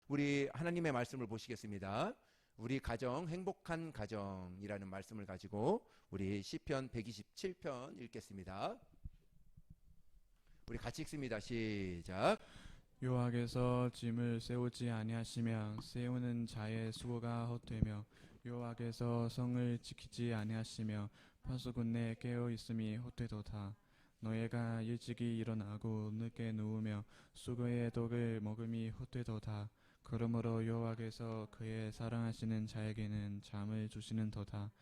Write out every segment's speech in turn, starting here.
우리 하나님의 말씀을 보시겠습니다. 우리 가정, 행복한 가정이라는 말씀을 가지고 우리 시편 127편 읽겠습니다. 우리 같이 읽습니다. 시작. 여호와께서 짐을 세우지 아니하시며 세우는 자의 수고가 헛되며 여호와께서 성을 지키지 아니하시며 파수꾼의 깨어 있음이 헛되도다. 너희가 일찍이 일어나고 늦게 누우며 수고의 독을 먹음이 헛되도다. 그러므로 여호와께서 그의 사랑하시는 자에게는 잠을 주시는도다.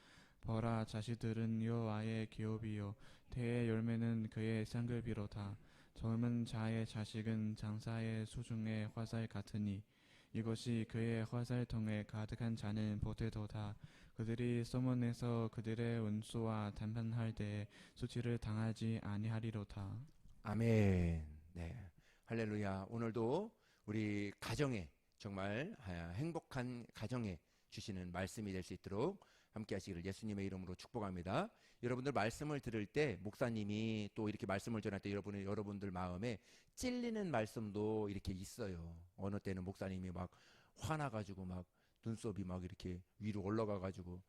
보라, 자식들은 여호와의 기업이요 태의 열매는 그의 상급이로다. 젊은 자의 자식은 장사의 수중의 화살 같으니 이것이 그의 화살통에 가득한 자는 보태도다. 그들이 서문에서 그들의 원수와談判할 때에 수치를 당하지 아니하리로다. 아멘. 네, 할렐루야. 오늘도 우리 가정에 정말 행복한 가정에 주시는 말씀이 될 수 있도록 함께 하시기를 예수님의 이름으로 축복합니다. 여러분들 말씀을 들을 때 목사님이 또 이렇게 말씀을 전할 때 여러분들 마음에 찔리는 말씀도 이렇게 있어요. 어느 때는 목사님이 막 화나가지고 막 눈썹이 막 이렇게 위로 올라가가지고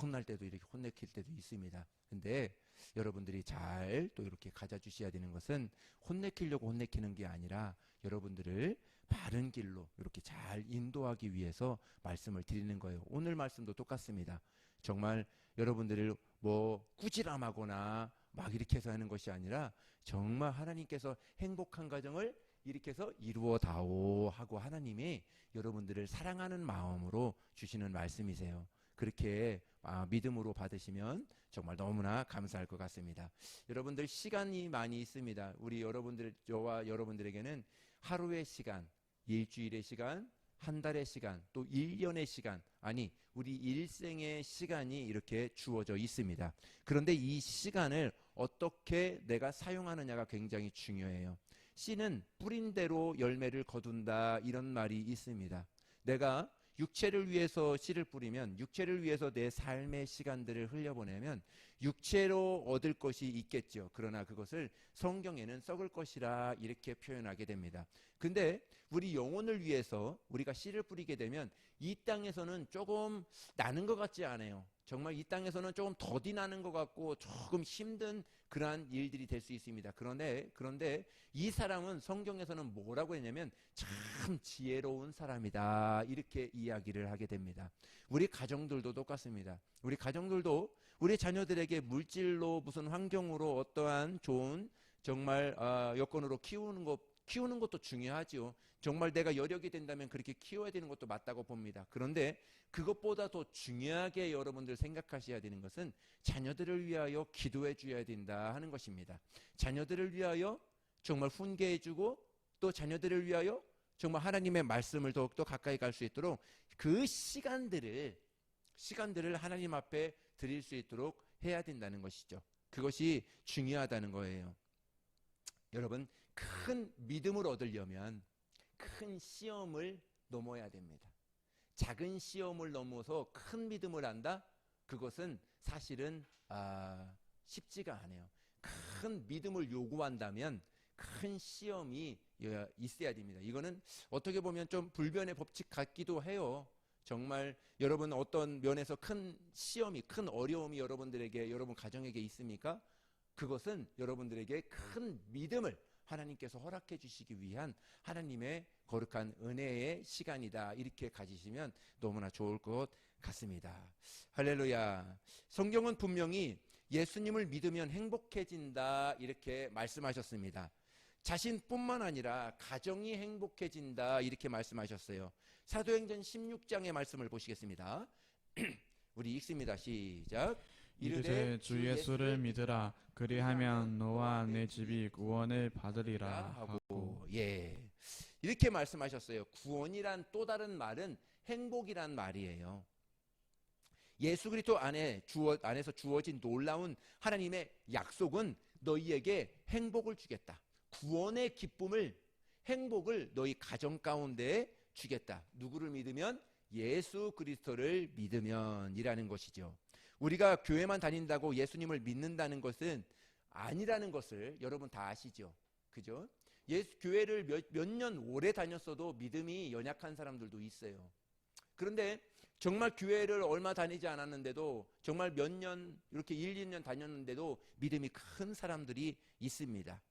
혼날 때도 이렇게 혼내킬 때도 있습니다. 근데 여러분들이 잘 또 이렇게 가져주셔야 되는 것은 혼내키려고 혼내키는 게 아니라 여러분들을 바른 길로 이렇게 잘 인도하기 위해서 말씀을 드리는 거예요. 오늘 말씀도 똑같습니다. 정말 여러분들을 뭐 꾸지람하거나 막 이렇게 해서 하는 것이 아니라 정말 하나님께서 행복한 가정을 이렇게 해서 이루어다오 하고 하나님이 여러분들을 사랑하는 마음으로 주시는 말씀이세요. 그렇게 믿음으로 받으시면 정말 너무나 감사할 것 같습니다. 여러분들 시간이 많이 있습니다. 우리 여러분들, 저와 여러분들에게는 하루의 시간, 일주일의 시간, 한 달의 시간, 또 1년의 시간, 아니 우리 일생의 시간이 이렇게 주어져 있습니다. 그런데 이 시간을 어떻게 내가 사용하느냐가 굉장히 중요해요. 씨는 뿌린 대로 열매를 거둔다, 이런 말이 있습니다. 내가 육체를 위해서 씨를 뿌리면, 육체를 위해서 내 삶의 시간들을 흘려보내면 육체로 얻을 것이 있겠죠. 그러나 그것을 성경에는 썩을 것이라 이렇게 표현하게 됩니다. 근데 우리 영혼을 위해서 우리가 씨를 뿌리게 되면 이 땅에서는 조금 나는 것 같지 않아요. 정말 이 땅에서는 조금 더디 나는 것 같고 조금 힘든 그러한 일들이 될 수 있습니다. 그런데 이 사람은 성경에서는 뭐라고 했냐면 참 지혜로운 사람이다, 이렇게 이야기를 하게 됩니다. 우리 가정들도 똑같습니다. 우리 가정들도 우리 자녀들에게 물질로 무슨 환경으로 어떠한 좋은 정말 여건으로 키우는 것도 중요하지요. 정말 내가 여력이 된다면 그렇게 키워야 되는 것도 맞다고 봅니다. 그런데 그것보다 더 중요하게 여러분들 생각하셔야 되는 것은 자녀들을 위하여 기도해 줘야 된다 하는 것입니다. 자녀들을 위하여 정말 훈계해 주고 또 자녀들을 위하여 정말 하나님의 말씀을 더욱더 가까이 갈 수 있도록 그 시간들을 하나님 앞에 드릴 수 있도록 해야 된다는 것이죠. 그것이 중요하다는 거예요. 여러분, 큰 믿음을 얻으려면 큰 시험을 넘어야 됩니다. 작은 시험을 넘어서 큰 믿음을 한다? 그것은 사실은 쉽지가 않아요. 큰 믿음을 요구한다면 큰 시험이 있어야 됩니다. 이거는 어떻게 보면 좀 불변의 법칙 같기도 해요. 정말 여러분 어떤 면에서 큰 시험이, 큰 어려움이 여러분 가정에게 있습니까? 그것은 여러분들에게 큰 믿음을 하나님께서 허락해 주시기 위한 하나님의 거룩한 은혜의 시간이다, 이렇게 가지시면 너무나 좋을 것 같습니다. 할렐루야. 성경은 분명히 예수님을 믿으면 행복해진다, 이렇게 말씀하셨습니다. 자신뿐만 아니라 가정이 행복해진다, 이렇게 말씀하셨어요. 사도행전 16장의 말씀을 보시겠습니다. 우리 읽습니다. 시작. 이르되 주 예수를 믿으라. 그리하면 너와 내 집이 구원을 받으리라 하고. 예, 이렇게 말씀하셨어요. 구원이란 또 다른 말은 행복이란 말이에요. 예수 그리스도 안에서 주어진 놀라운 하나님의 약속은 너희에게 행복을 주겠다. 구원의 기쁨을, 행복을 너희 가정 가운데 주겠다. 누구를 믿으면? 예수 그리스도를 믿으면 이라는 것이죠. 우리가 교회만 다닌다고 예수님을 믿는다는 것은 아니라는 것을 여러분 다 아시죠? 그죠? 교회를 몇 년 오래 다녔어도 믿음이 연약한 사람들도 있어요. 그런데 정말 교회를 얼마 다니지 않았는데도 정말 몇 년 이렇게 1, 2년 다녔는데도 믿음이 큰 사람들이 있습니다.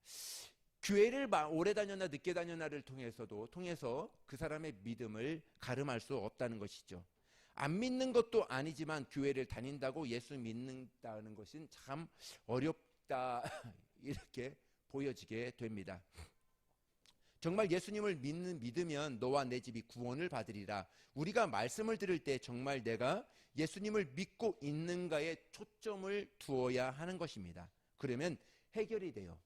교회를 오래 다녔나 늦게 다녔나를 통해서 그 사람의 믿음을 가름할 수 없다는 것이죠. 안 믿는 것도 아니지만 교회를 다닌다고 예수 믿는다는 것은 참 어렵다 이렇게 보여지게 됩니다. 정말 예수님을 믿으면 너와 내 집이 구원을 받으리라. 우리가 말씀을 들을 때 정말 내가 예수님을 믿고 있는가에 초점을 두어야 하는 것입니다. 그러면 해결이 돼요.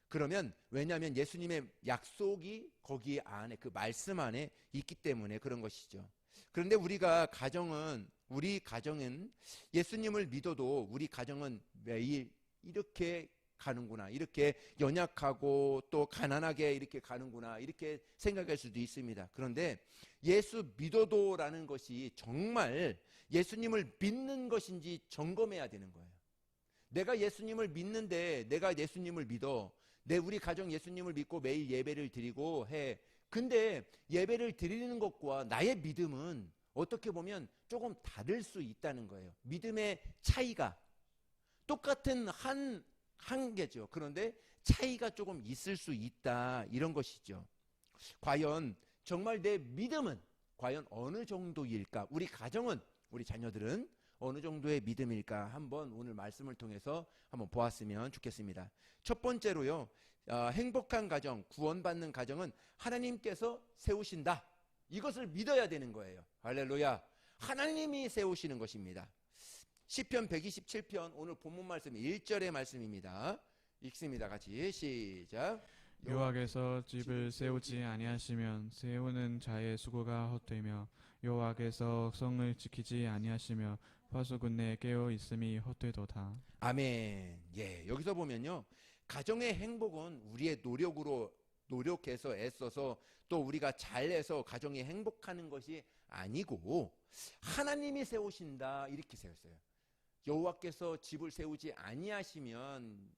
그러면 왜냐하면 예수님의 약속이 거기 안에 그 말씀 안에 있기 때문에 그런 것이죠. 그런데 우리 가정은 예수님을 믿어도 우리 가정은 매일 이렇게 가는구나, 이렇게 연약하고 또 가난하게 이렇게 가는구나 이렇게 생각할 수도 있습니다. 그런데 예수 믿어도라는 것이 정말 예수님을 믿는 것인지 점검해야 되는 거예요. 내가 예수님을 믿는데 내가 예수님을 믿어 우리 가정 예수님을 믿고 매일 예배를 드리고 해. 근데 예배를 드리는 것과 나의 믿음은 어떻게 보면 조금 다를 수 있다는 거예요. 믿음의 차이가 똑같은 한 개죠. 그런데 차이가 조금 있을 수 있다 이런 것이죠. 과연 정말 내 믿음은 과연 어느 정도일까? 우리 가정은, 우리 자녀들은 어느 정도의 믿음일까? 한번 오늘 말씀을 통해서 한번 보았으면 좋겠습니다. 첫 번째로요, 행복한 가정, 구원받는 가정은 하나님께서 세우신다. 이것을 믿어야 되는 거예요. 할렐루야. 하나님이 세우시는 것입니다. 시편 127편 오늘 본문 말씀 1절의 말씀입니다. 읽습니다. 같이 시작. 여호와께서 집을 세우지 아니하시면 세우는 자의 수고가 헛되며 여호와께서 성을 지키지 아니하시며 파수꾼의 깨어 있음이 헛되도다. 아멘. 예, 여기서 보면요, 가정의 행복은 우리의 노력해서 애써서 또 우리가 잘해서 가정이 행복하는 것이 아니고 하나님이 세우신다 이렇게 세웠어요. 여호와께서 집을 세우지 아니하시면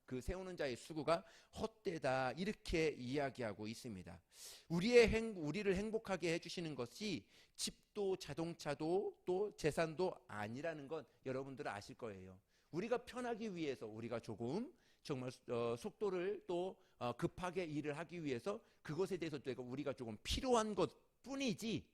그 세우는 자의 수고가 헛되다 이렇게 이야기하고 있습니다. 우리를 행복하게 해주시는 것이 집도 자동차도 또 재산도 아니라는 건 여러분들은 아실 거예요. 우리가 편하기 위해서 우리가 조금 정말 속도를 또 급하게 일을 하기 위해서 그것에 대해서 우리가 조금 필요한 것뿐이지,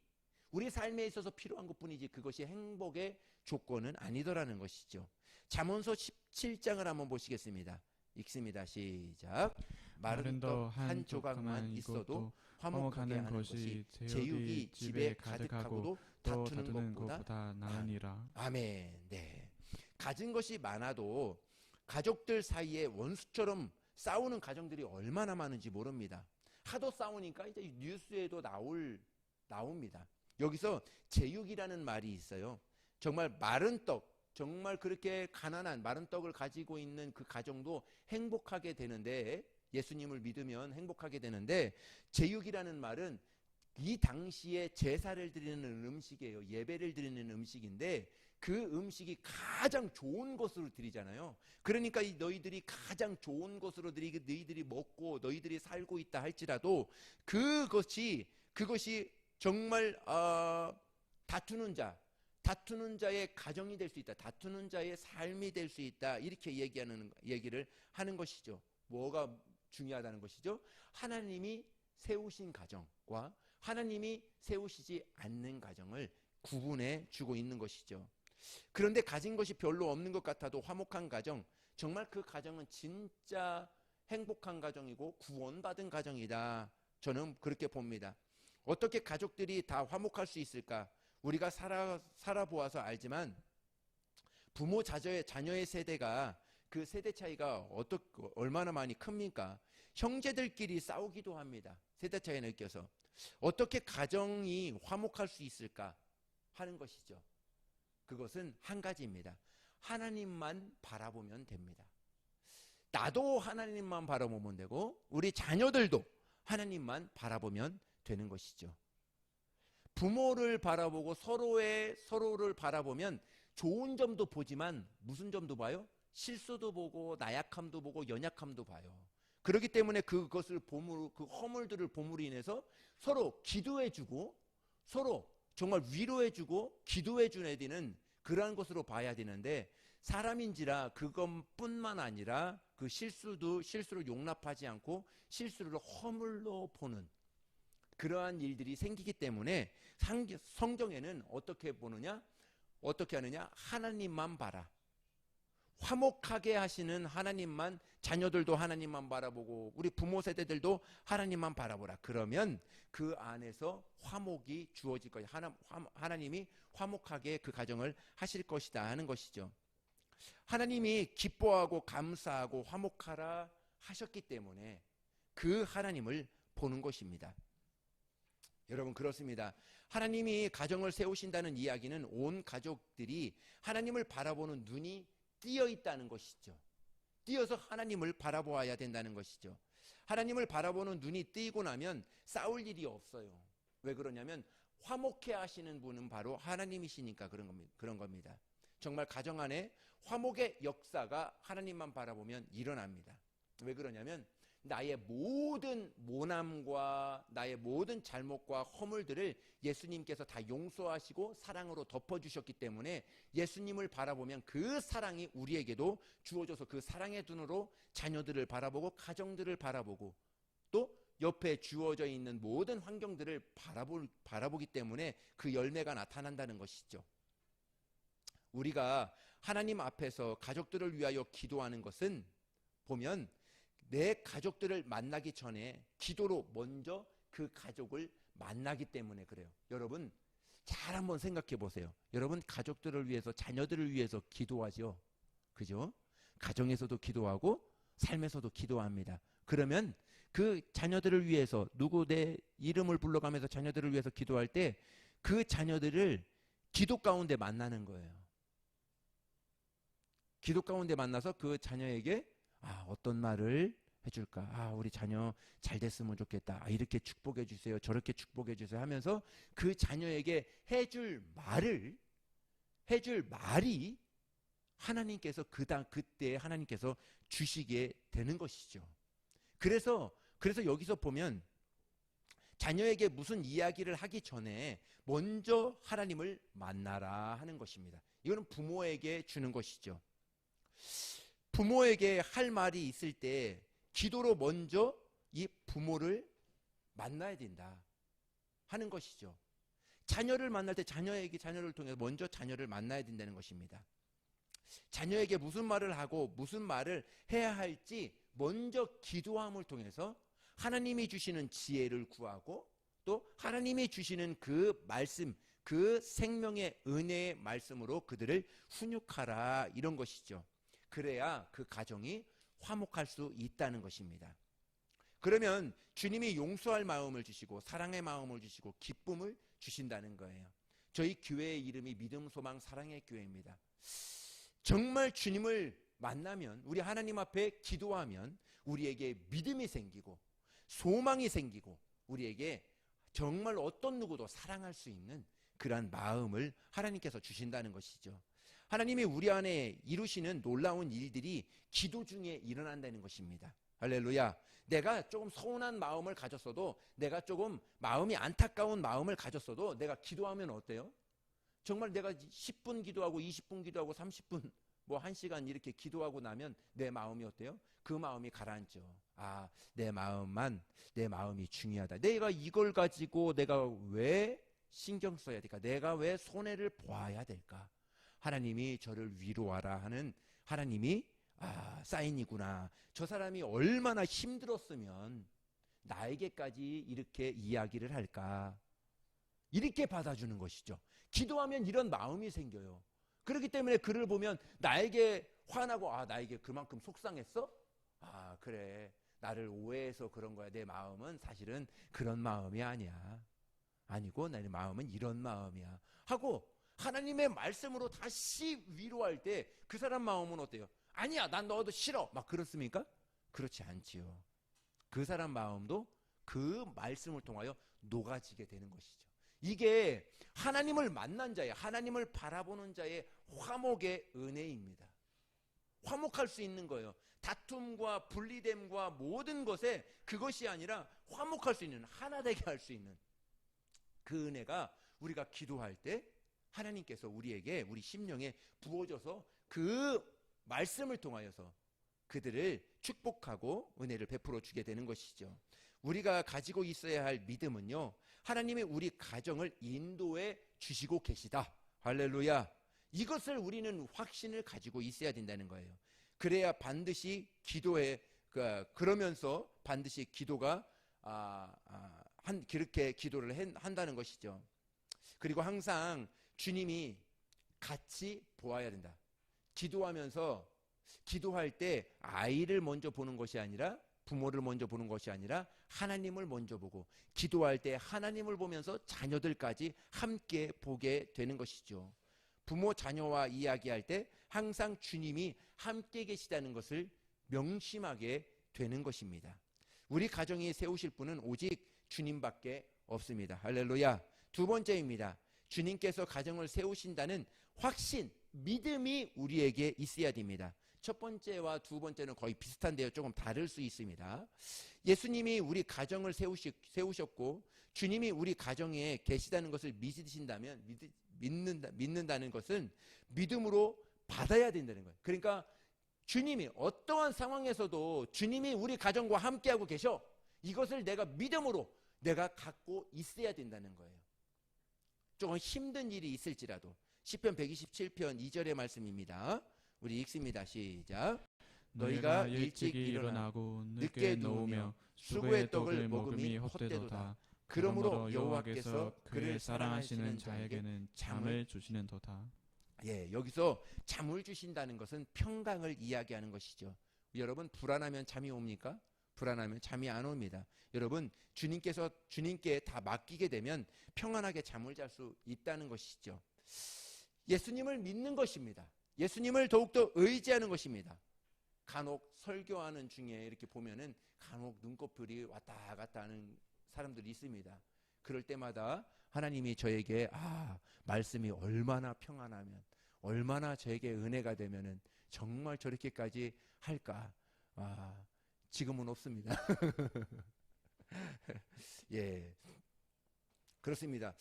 우리 삶에 있어서 필요한 것뿐이지 그것이 행복의 조건은 아니더라는 것이죠. 잠언서 17장을 한번 보시겠습니다. 읽습니다. 시작. 마른 떡 한 조각만 있어도 화목하게 하는 것이 제육이 집에 가득하고도 다투는 것보다 나으니라. 아멘. 네. 가진 것이 많아도 가족들 사이에 원수처럼 싸우는 가정들이 얼마나 많은지 모릅니다. 하도 싸우니까 이제 뉴스에도 나옵니다. 여기서 제육이라는 말이 있어요. 정말 마른 떡, 정말 그렇게 가난한 마른 떡을 가지고 있는 그 가정도 행복하게 되는데, 예수님을 믿으면 행복하게 되는데, 제육이라는 말은 이 당시에 제사를 드리는 음식이에요. 예배를 드리는 음식인데 그 음식이 가장 좋은 것으로 드리잖아요. 그러니까 너희들이 가장 좋은 것으로 드리고 너희들이 먹고 너희들이 살고 있다 할지라도 그것이 정말 다투는 자의 가정이 될 수 있다. 다투는 자의 삶이 될 수 있다. 이렇게 얘기를 하는 것이죠. 뭐가 중요하다는 것이죠? 하나님이 세우신 가정과 하나님이 세우시지 않는 가정을 구분해 주고 있는 것이죠. 그런데 가진 것이 별로 없는 것 같아도 화목한 가정, 정말 그 가정은 진짜 행복한 가정이고 구원받은 가정이다. 저는 그렇게 봅니다. 어떻게 가족들이 다 화목할 수 있을까? 우리가 살아보아서 알지만 부모 자녀의 세대가 그 세대 차이가 얼마나 많이 큽니까? 형제들끼리 싸우기도 합니다. 세대 차이 느껴서. 어떻게 가정이 화목할 수 있을까 하는 것이죠. 그것은 한 가지입니다. 하나님만 바라보면 됩니다. 나도 하나님만 바라보면 되고 우리 자녀들도 하나님만 바라보면 되는 것이죠. 부모를 바라보고 서로를 바라보면 좋은 점도 보지만 무슨 점도 봐요? 실수도 보고 나약함도 보고 연약함도 봐요. 그렇기 때문에 그것을 그 허물들을 보물로 인해서 서로 기도해주고 서로 정말 위로해주고 기도해줘야 되는 그러한 것으로 봐야 되는데, 사람인지라 그것뿐만 아니라 그 실수를 용납하지 않고 실수를 허물로 보는 그러한 일들이 생기기 때문에 성경에는 어떻게 보느냐, 어떻게 하느냐, 하나님만 봐라, 화목하게 하시는 하나님만, 자녀들도 하나님만 바라보고 우리 부모 세대들도 하나님만 바라보라. 그러면 그 안에서 화목이 주어질 거예요. 하나님이 화목하게 그 가정을 하실 것이다 하는 것이죠. 하나님이 기뻐하고 감사하고 화목하라 하셨기 때문에 그 하나님을 보는 것입니다. 여러분, 그렇습니다. 하나님이 가정을 세우신다는 이야기는 온 가족들이 하나님을 바라보는 눈이 띄어 있다는 것이죠. 띄어서 하나님을 바라보아야 된다는 것이죠. 하나님을 바라보는 눈이 띄고 나면 싸울 일이 없어요. 왜 그러냐면 화목해 하시는 분은 바로 하나님이시니까 그런 겁니다. 정말 가정 안에 화목의 역사가 하나님만 바라보면 일어납니다. 왜 그러냐면 나의 모든 모남과 나의 모든 잘못과 허물들을 예수님께서 다 용서하시고 사랑으로 덮어주셨기 때문에 예수님을 바라보면 그 사랑이 우리에게도 주어져서 그 사랑의 눈으로 자녀들을 바라보고 가정들을 바라보고 또 옆에 주어져 있는 모든 환경들을 바라보기 때문에 그 열매가 나타난다는 것이죠. 우리가 하나님 앞에서 가족들을 위하여 기도하는 것은 보면 내 가족들을 만나기 전에 기도로 먼저 그 가족을 만나기 때문에 그래요. 여러분 잘 한번 생각해 보세요. 여러분 가족들을 위해서, 자녀들을 위해서 기도하죠. 그죠? 가정에서도 기도하고 삶에서도 기도합니다. 그러면 그 자녀들을 위해서 내 이름을 불러가면서 자녀들을 위해서 기도할 때 그 자녀들을 기도 가운데 만나는 거예요. 기도 가운데 만나서 그 자녀에게 어떤 말을 해줄까? 우리 자녀 잘 됐으면 좋겠다. 이렇게 축복해 주세요. 저렇게 축복해 주세요 하면서 그 자녀에게 해줄 말이 하나님께서 그때 하나님께서 주시게 되는 것이죠. 그래서 여기서 보면 자녀에게 무슨 이야기를 하기 전에 먼저 하나님을 만나라 하는 것입니다. 이거는 부모에게 주는 것이죠. 부모에게 할 말이 있을 때 기도로 먼저 이 부모를 만나야 된다 하는 것이죠. 자녀를 만날 때 자녀를 통해서 먼저 자녀를 만나야 된다는 것입니다. 자녀에게 무슨 말을 하고 무슨 말을 해야 할지 먼저 기도함을 통해서 하나님이 주시는 지혜를 구하고 또 하나님이 주시는 그 말씀, 그 생명의 은혜의 말씀으로 그들을 훈육하라 이런 것이죠. 그래야 그 가정이 화목할 수 있다는 것입니다. 그러면 주님이 용서할 마음을 주시고 사랑의 마음을 주시고 기쁨을 주신다는 거예요. 저희 교회의 이름이 믿음, 소망, 사랑의 교회입니다. 정말 주님을 만나면, 우리 하나님 앞에 기도하면 우리에게 믿음이 생기고 소망이 생기고 우리에게 정말 어떤 누구도 사랑할 수 있는 그러한 마음을 하나님께서 주신다는 것이죠. 하나님이 우리 안에 이루시는 놀라운 일들이 기도 중에 일어난다는 것입니다. 할렐루야. 내가 조금 서운한 마음을 가졌어도, 내가 조금 마음이 안타까운 마음을 가졌어도 내가 기도하면 어때요? 정말 내가 10분 기도하고 20분 기도하고 30분 1시간 이렇게 기도하고 나면 내 마음이 어때요? 그 마음이 가라앉죠. 내 마음이 중요하다. 내가 이걸 가지고 내가 왜 신경 써야 될까? 내가 왜 손해를 보아야 될까? 하나님이 저를 위로하라 하는 하나님이 사인이구나. 저 사람이 얼마나 힘들었으면 나에게까지 이렇게 이야기를 할까? 이렇게 받아주는 것이죠. 기도하면 이런 마음이 생겨요. 그렇기 때문에 그를 보면 나에게 화나고 나에게 그만큼 속상했어? 그래. 나를 오해해서 그런 거야. 내 마음은 사실은 그런 마음이 아니야. 아니고 내 마음은 이런 마음이야. 하고 하나님의 말씀으로 다시 위로할 때 그 사람 마음은 어때요? 아니야, 난 너도 싫어. 막 그렇습니까? 그렇지 않지요. 그 사람 마음도 그 말씀을 통하여 녹아지게 되는 것이죠. 이게 하나님을 만난 자의, 하나님을 바라보는 자의 화목의 은혜입니다. 화목할 수 있는 거예요. 다툼과 분리됨과 모든 것에 그것이 아니라 화목할 수 있는, 하나 되게 할 수 있는 그 은혜가 우리가 기도할 때 하나님께서 우리에게, 우리 심령에 부어져서 그 말씀을 통하여서 그들을 축복하고 은혜를 베풀어 주게 되는 것이죠. 우리가 가지고 있어야 할 믿음은요, 하나님이 우리 가정을 인도해 주시고 계시다. 할렐루야. 이것을 우리는 확신을 가지고 있어야 된다는 거예요. 그래야 반드시 기도에, 그러면서 반드시 기도가 그렇게 기도를 한다는 것이죠. 그리고 항상 주님이 같이 보아야 된다. 기도하면서, 기도할 때 아이를 먼저 보는 것이 아니라, 부모를 먼저 보는 것이 아니라 하나님을 먼저 보고, 기도할 때 하나님을 보면서 자녀들까지 함께 보게 되는 것이죠. 부모 자녀와 이야기할 때 항상 주님이 함께 계시다는 것을 명심하게 되는 것입니다. 우리 가정이 세우실 분은 오직 주님밖에 없습니다. 할렐루야. 두 번째입니다. 주님께서 가정을 세우신다는 확신, 믿음이 우리에게 있어야 됩니다. 첫 번째와 두 번째는 거의 비슷한데요, 조금 다를 수 있습니다. 예수님이 우리 가정을 세우셨고 주님이 우리 가정에 계시다는 것을 믿으신다면, 믿는다는 것은 믿음으로 받아야 된다는 거예요. 그러니까 주님이 어떠한 상황에서도 주님이 우리 가정과 함께하고 계셔, 이것을 내가 믿음으로 내가 갖고 있어야 된다는 거예요. 조금 힘든 일이 있을지라도. 시편 127편 2절의 말씀입니다. 우리 읽습니다. 시작. 너희가 일찍이 일어나고 늦게 누우며 수고의 떡을 먹음이 헛되도다. 그러므로 여호와께서 그를 사랑하시는 자에게는 잠을 주시는도다. 예, 여기서 잠을 주신다는 것은 평강을 이야기하는 것이죠. 여러분, 불안하면 잠이 옵니까? 불안하면 잠이 안 옵니다. 여러분, 주님께 다 맡기게 되면 평안하게 잠을 잘 수 있다는 것이죠. 예수님을 믿는 것입니다. 예수님을 더욱더 의지하는 것입니다. 간혹 설교하는 중에 이렇게 보면은 간혹 눈꺼풀이 왔다 갔다 하는 사람들이 있습니다. 그럴 때마다 하나님이 저에게 말씀이 얼마나 평안하면, 얼마나 저에게 은혜가 되면은 정말 저렇게까지 할까? 지금은 없습니다. 예, 그렇습니다.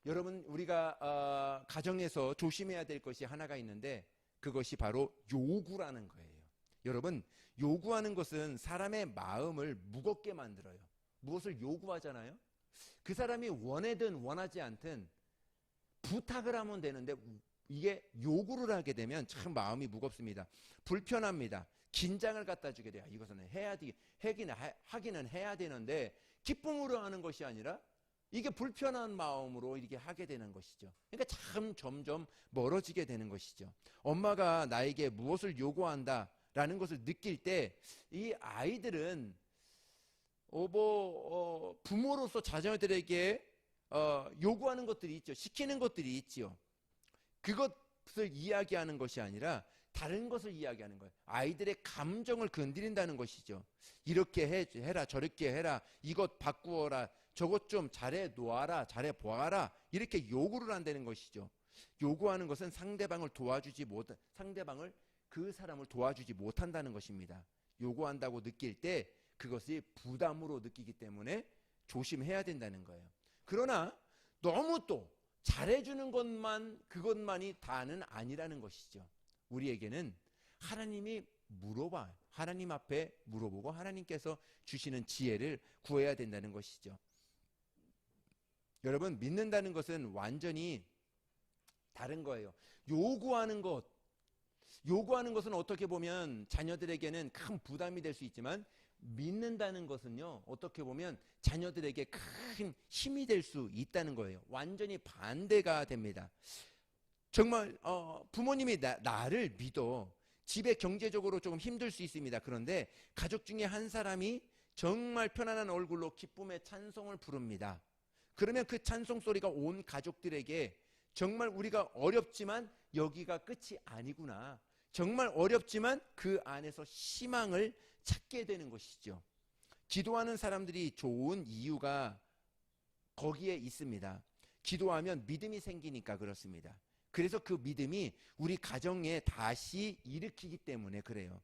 여러분, 우리가 가정에서 조심해야 될 것이 하나가 있는데 그것이 바로 요구라는 거예요. 여러분, 요구하는 것은 사람의 마음을 무겁게 만들어요. 무엇을 요구하잖아요? 그 사람이 원하든 원하지 않든 부탁을 하면 되는데 이게 요구를 하게 되면 참 마음이 무겁습니다. 불편합니다. 긴장을 갖다 주게 돼요. 이것은 하기는 해야 되는데 기쁨으로 하는 것이 아니라 이게 불편한 마음으로 이렇게 하게 되는 것이죠. 그러니까 참 점점 멀어지게 되는 것이죠. 엄마가 나에게 무엇을 요구한다라는 것을 느낄 때 이 아이들은 부모로서 자녀들에게 요구하는 것들이 있죠. 시키는 것들이 있죠. 그것을 이야기하는 것이 아니라 다른 것을 이야기하는 거예요. 아이들의 감정을 건드린다는 것이죠. 이렇게 해라, 저렇게 해라, 이것 바꾸어라, 저것 좀 잘해 놓아라, 잘해 보아라, 이렇게 요구를 한다는 것이죠. 요구하는 것은 상대방을 그 사람을 도와주지 못한다는 것입니다. 요구한다고 느낄 때 그것이 부담으로 느끼기 때문에 조심해야 된다는 거예요. 그러나 너무 또 잘해주는 그것만이 다는 아니라는 것이죠. 우리에게는 하나님 앞에 물어보고 하나님께서 주시는 지혜를 구해야 된다는 것이죠. 여러분, 믿는다는 것은 완전히 다른 거예요. 요구하는 것은 어떻게 보면 자녀들에게는 큰 부담이 될 수 있지만 믿는다는 것은요, 어떻게 보면 자녀들에게 큰 힘이 될 수 있다는 거예요. 완전히 반대가 됩니다. 정말 부모님이 나를 믿어. 집에 경제적으로 조금 힘들 수 있습니다. 그런데 가족 중에 한 사람이 정말 편안한 얼굴로 기쁨의 찬송을 부릅니다. 그러면 그 찬송 소리가 온 가족들에게 정말 우리가 어렵지만 여기가 끝이 아니구나, 정말 어렵지만 그 안에서 희망을 찾게 되는 것이죠. 기도하는 사람들이 좋은 이유가 거기에 있습니다. 기도하면 믿음이 생기니까 그렇습니다. 그래서 그 믿음이 우리 가정에 다시 일으키기 때문에 그래요.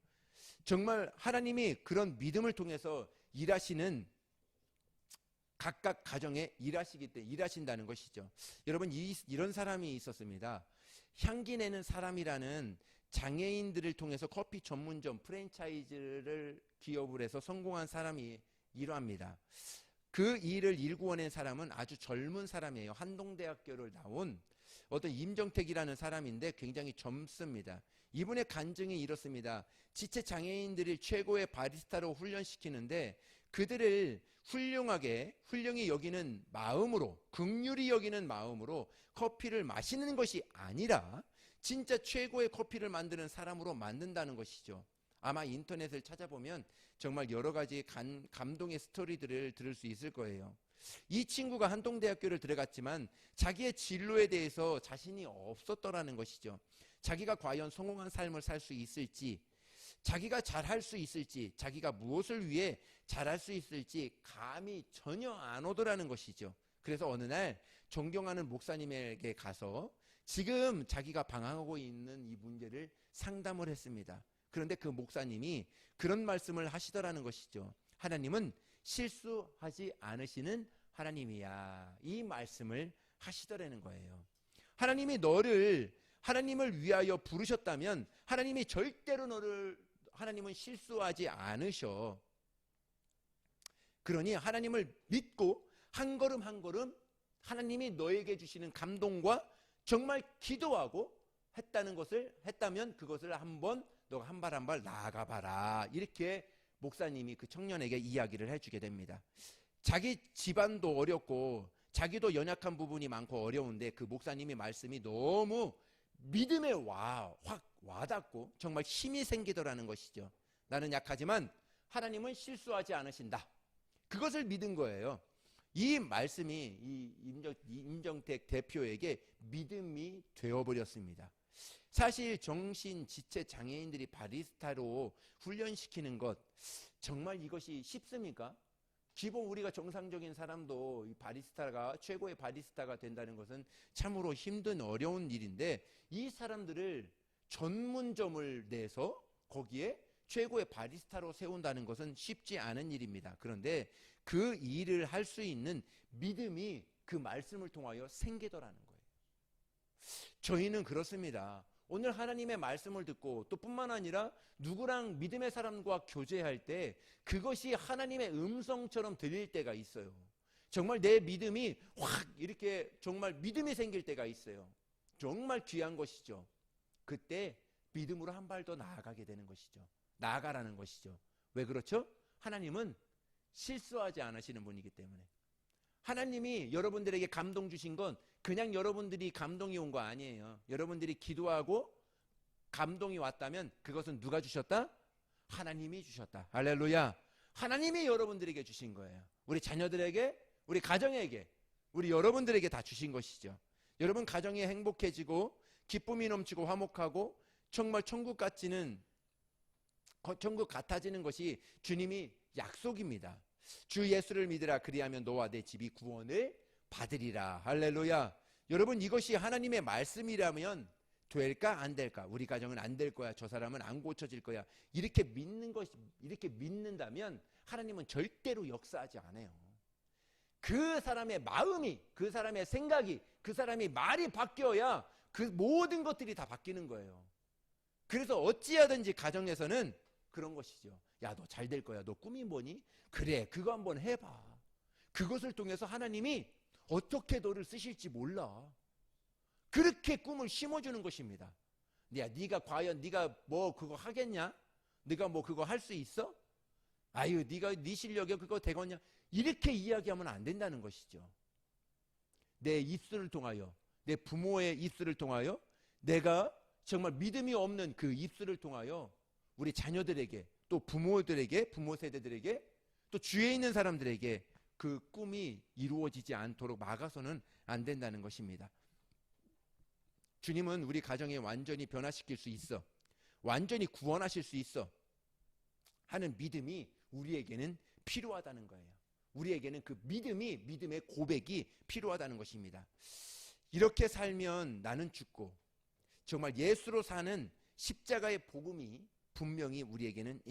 정말 하나님이 그런 믿음을 통해서 일하시는 각각 가정에 일하신다는 것이죠. 여러분, 이런 사람이 있었습니다. 향기 내는 사람이라는 장애인들을 통해서 커피 전문점 프랜차이즈를 기업을 해서 성공한 사람이 이러합니다. 그 일을 일구어낸 사람은 아주 젊은 사람이에요. 한동대학교를 나온 어떤 임정택이라는 사람인데 굉장히 젊습니다. 이분의 간증이 이렇습니다. 지체 장애인들을 최고의 바리스타로 훈련시키는데 그들을 훌륭히 여기는 마음으로, 긍휼히 여기는 마음으로 커피를 마시는 것이 아니라 진짜 최고의 커피를 만드는 사람으로 만든다는 것이죠. 아마 인터넷을 찾아보면 정말 여러 가지 감동의 스토리들을 들을 수 있을 거예요. 이 친구가 한동대학교를 들어갔지만 자기의 진로에 대해서 자신이 없었더라는 것이죠. 자기가 과연 성공한 삶을 살 수 있을지, 자기가 잘할 수 있을지, 자기가 무엇을 위해 잘할 수 있을지 감이 전혀 안 오더라는 것이죠. 그래서 어느 날 존경하는 목사님에게 가서 지금 자기가 방황하고 있는 이 문제를 상담을 했습니다. 그런데 그 목사님이 그런 말씀을 하시더라는 것이죠. 하나님은 실수하지 않으시는 하나님이야. 이 말씀을 하시더라는 거예요. 하나님이 너를 하나님을 위하여 부르셨다면 하나님이 절대로 하나님은 실수하지 않으셔. 그러니 하나님을 믿고 한 걸음 한 걸음 하나님이 너에게 주시는 감동과 정말 기도하고 했다면 그것을 너가 한 발 한 발 나아가 봐라. 이렇게 목사님이 그 청년에게 이야기를 해주게 됩니다. 자기 집안도 어렵고 자기도 연약한 부분이 많고 어려운데 그 목사님의 말씀이 너무 믿음에 확 와닿고 정말 힘이 생기더라는 것이죠. 나는 약하지만 하나님은 실수하지 않으신다. 그것을 믿은 거예요. 이 말씀이 임정택 대표에게 믿음이 되어버렸습니다. 사실 정신지체 장애인들이 바리스타로 훈련시키는 것, 정말 이것이 쉽습니까? 기본 우리가 정상적인 사람도 이 최고의 바리스타가 된다는 것은 참으로 힘든 어려운 일인데, 이 사람들을 전문점을 내서 거기에 최고의 바리스타로 세운다는 것은 쉽지 않은 일입니다. 그런데 그 일을 할 수 있는 믿음이 그 말씀을 통하여 생기더라는 거예요. 저희는 그렇습니다. 오늘 하나님의 말씀을 듣고 또 뿐만 아니라 누구랑 믿음의 사람과 교제할 때 그것이 하나님의 음성처럼 들릴 때가 있어요. 정말 내 믿음이 확 이렇게 정말 믿음이 생길 때가 있어요. 정말 귀한 것이죠. 그때 믿음으로 한 발 더 나아가게 되는 것이죠. 나아가라는 것이죠. 왜 그렇죠? 하나님은 실수하지 않으시는 분이기 때문에. 하나님이 여러분들에게 감동 주신 건 그냥 여러분들이 감동이 온 거 아니에요. 여러분들이 기도하고 감동이 왔다면 그것은 누가 주셨다? 하나님이 주셨다. 할렐루야. 하나님이 여러분들에게 주신 거예요. 우리 자녀들에게, 우리 가정에게, 우리 여러분들에게 다 주신 것이죠. 여러분 가정이 행복해지고 기쁨이 넘치고 화목하고 정말 천국 같아지는 것이 주님이 약속입니다. 주 예수를 믿으라. 그리하면 너와 내 집이 구원을 받으리라. 할렐루야. 여러분, 이것이 하나님의 말씀이라면 될까 안 될까? 우리 가정은 안 될 거야. 저 사람은 안 고쳐질 거야. 이렇게 믿는다면 하나님은 절대로 역사하지 않아요. 그 사람의 마음이, 그 사람의 생각이, 그 사람의 말이 바뀌어야 그 모든 것들이 다 바뀌는 거예요. 그래서 어찌하든지 가정에서는 그런 것이죠. 야, 너 잘 될 거야. 너 꿈이 뭐니? 그래, 그거 한번 해봐. 그것을 통해서 하나님이 어떻게 너를 쓰실지 몰라. 그렇게 꿈을 심어주는 것입니다. 야, 네가 뭐 그거 하겠냐? 네가 뭐 그거 할 수 있어? 아유, 네 실력에 그거 되겠냐? 이렇게 이야기하면 안 된다는 것이죠. 내 입술을 통하여, 내 부모의 입술을 통하여, 내가 정말 믿음이 없는 그 입술을 통하여 우리 자녀들에게, 또 부모들에게, 부모 세대들에게, 또 주위에 있는 사람들에게 그 꿈이 이루어지지 않도록 막아서는 안 된다는 것입니다. 주님은 우리 가정에 완전히 변화시킬 수 있어, 완전히 구원하실 수 있어 하는 믿음이 우리에게는 필요하다는 거예요. 우리에게는 그 믿음의 고백이 필요하다는 것입니다. 이렇게 살면 나는 죽고 정말 예수로 사는 십자가의 복음이 분명히 우리에게는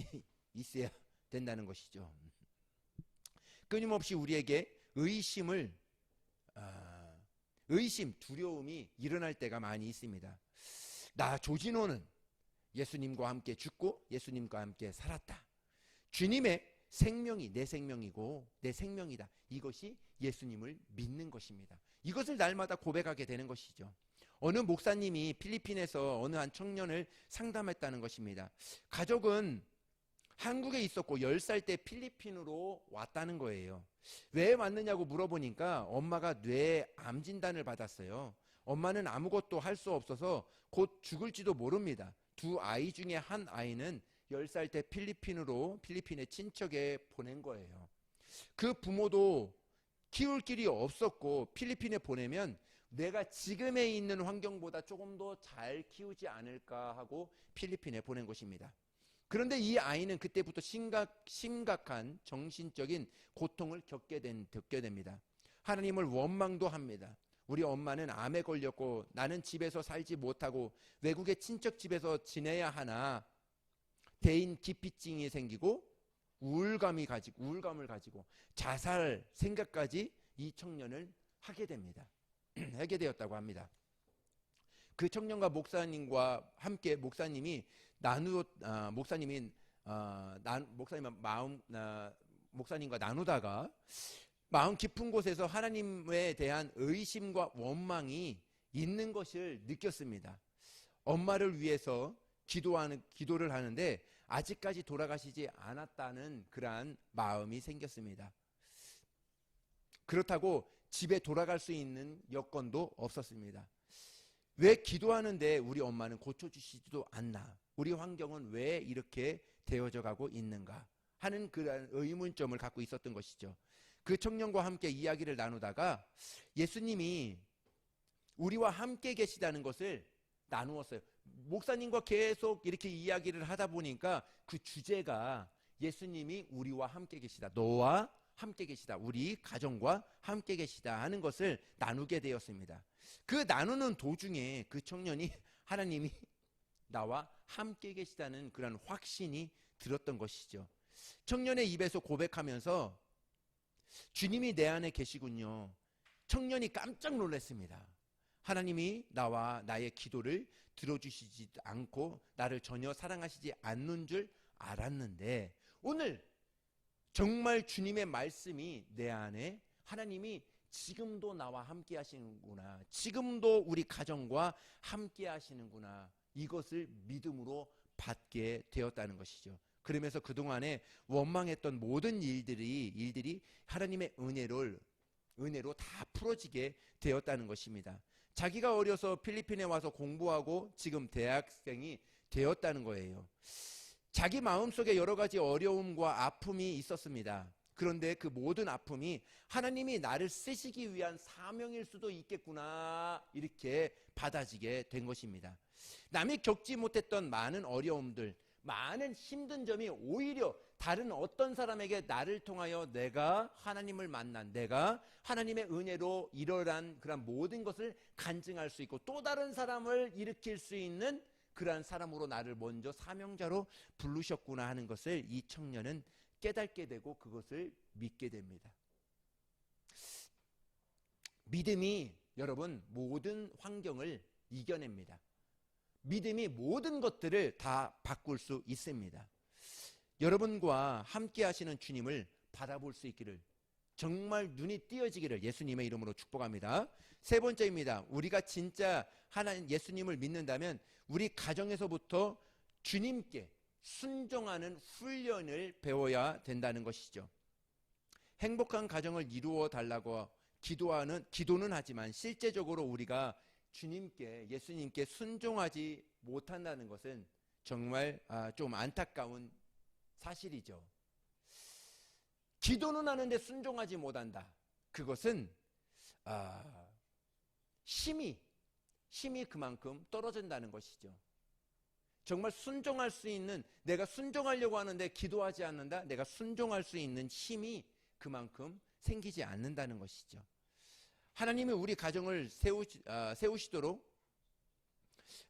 있어야 된다는 것이죠. 끊임없이 우리에게 의심, 두려움이 일어날 때가 많이 있습니다. 나 조진호는 예수님과 함께 죽고 예수님과 함께 살았다. 주님의 생명이 내 생명이고 내 생명이다. 이것이 예수님을 믿는 것입니다. 이것을 날마다 고백하게 되는 것이죠. 어느 목사님이 필리핀에서 어느 한 청년을 상담했다는 것입니다. 가족은 한국에 있었고 10살 때 필리핀으로 왔다는 거예요. 왜 왔느냐고 물어보니까 엄마가 뇌암 진단을 받았어요. 엄마는 아무것도 할 수 없어서 곧 죽을지도 모릅니다. 두 아이 중에 한 아이는 10살 때 필리핀의 친척에 보낸 거예요. 그 부모도 키울 길이 없었고 필리핀에 보내면 내가 지금에 있는 환경보다 조금 더 잘 키우지 않을까 하고 필리핀에 보낸 것입니다. 그런데 이 아이는 그때부터 심각한 정신적인 고통을 겪게 됩니다. 하나님을 원망도 합니다. 우리 엄마는 암에 걸렸고 나는 집에서 살지 못하고 외국의 친척 집에서 지내야 하나 대인 기피증이 생기고 우울감을 가지고 자살 생각까지 이 청년을 하게 됩니다. 하게 되었다고 합니다. 그 청년과 목사님과 함께 목사님과 나누다가 마음 깊은 곳에서 하나님에 대한 의심과 원망이 있는 것을 느꼈습니다. 엄마를 위해서 기도를 하는데 아직까지 돌아가시지 않았다는 그러한 마음이 생겼습니다. 그렇다고 집에 돌아갈 수 있는 여건도 없었습니다. 왜 기도하는데 우리 엄마는 고쳐주시지도 않나? 우리 환경은 왜 이렇게 되어져 가고 있는가? 하는 그런 의문점을 갖고 있었던 것이죠. 그 청년과 함께 이야기를 나누다가 예수님이 우리와 함께 계시다는 것을 나누었어요. 목사님과 계속 이렇게 이야기를 하다 보니까 그 주제가 예수님이 우리와 함께 계시다. 너와 함께 계시다. 우리 가정과 함께 계시다 하는 것을 나누게 되었습니다. 그 나누는 도중에 그 청년이 하나님이 나와 함께 계시다는 그런 확신이 들었던 것이죠. 청년의 입에서 고백하면서 주님이 내 안에 계시군요. 청년이 깜짝 놀랐습니다. 하나님이 나와 나의 기도를 들어주시지 않고 나를 전혀 사랑하시지 않는 줄 알았는데 오늘 정말 주님의 말씀이 내 안에 하나님이 지금도 나와 함께 하시는구나. 지금도 우리 가정과 함께 하시는구나. 이것을 믿음으로 받게 되었다는 것이죠. 그러면서 그동안에 원망했던 모든 일들이 하나님의 은혜로 다 풀어지게 되었다는 것입니다. 자기가 어려서 필리핀에 와서 공부하고 지금 대학생이 되었다는 거예요. 자기 마음속에 여러 가지 어려움과 아픔이 있었습니다. 그런데 그 모든 아픔이 하나님이 나를 쓰시기 위한 사명일 수도 있겠구나 이렇게 받아지게 된 것입니다. 남이 겪지 못했던 많은 어려움들, 많은 힘든 점이 오히려 다른 어떤 사람에게 나를 통하여 내가 하나님을 만난, 내가 하나님의 은혜로 일어난 그런 모든 것을 간증할 수 있고 또 다른 사람을 일으킬 수 있는 그러한 사람으로 나를 먼저 사명자로 부르셨구나 하는 것을 이 청년은 깨닫게 되고 그것을 믿게 됩니다. 믿음이 여러분 모든 환경을 이겨냅니다. 믿음이 모든 것들을 다 바꿀 수 있습니다. 여러분과 함께 하시는 주님을 바라볼 수 있기를 정말 눈이 띄어지기를 예수님의 이름으로 축복합니다. 세 번째입니다. 우리가 진짜 하나님 예수님을 믿는다면 우리 가정에서부터 주님께 순종하는 훈련을 배워야 된다는 것이죠. 행복한 가정을 이루어 달라고 기도는 하지만 실제적으로 우리가 예수님께 순종하지 못한다는 것은 정말 좀 안타까운 사실이죠. 기도는 하는데 순종하지 못한다. 그것은 힘이 그만큼 떨어진다는 것이죠. 정말 순종할 수 있는, 내가 순종하려고 하는데 기도하지 않는다. 내가 순종할 수 있는 힘이 그만큼 생기지 않는다는 것이죠. 하나님이 우리 가정을 세우시도록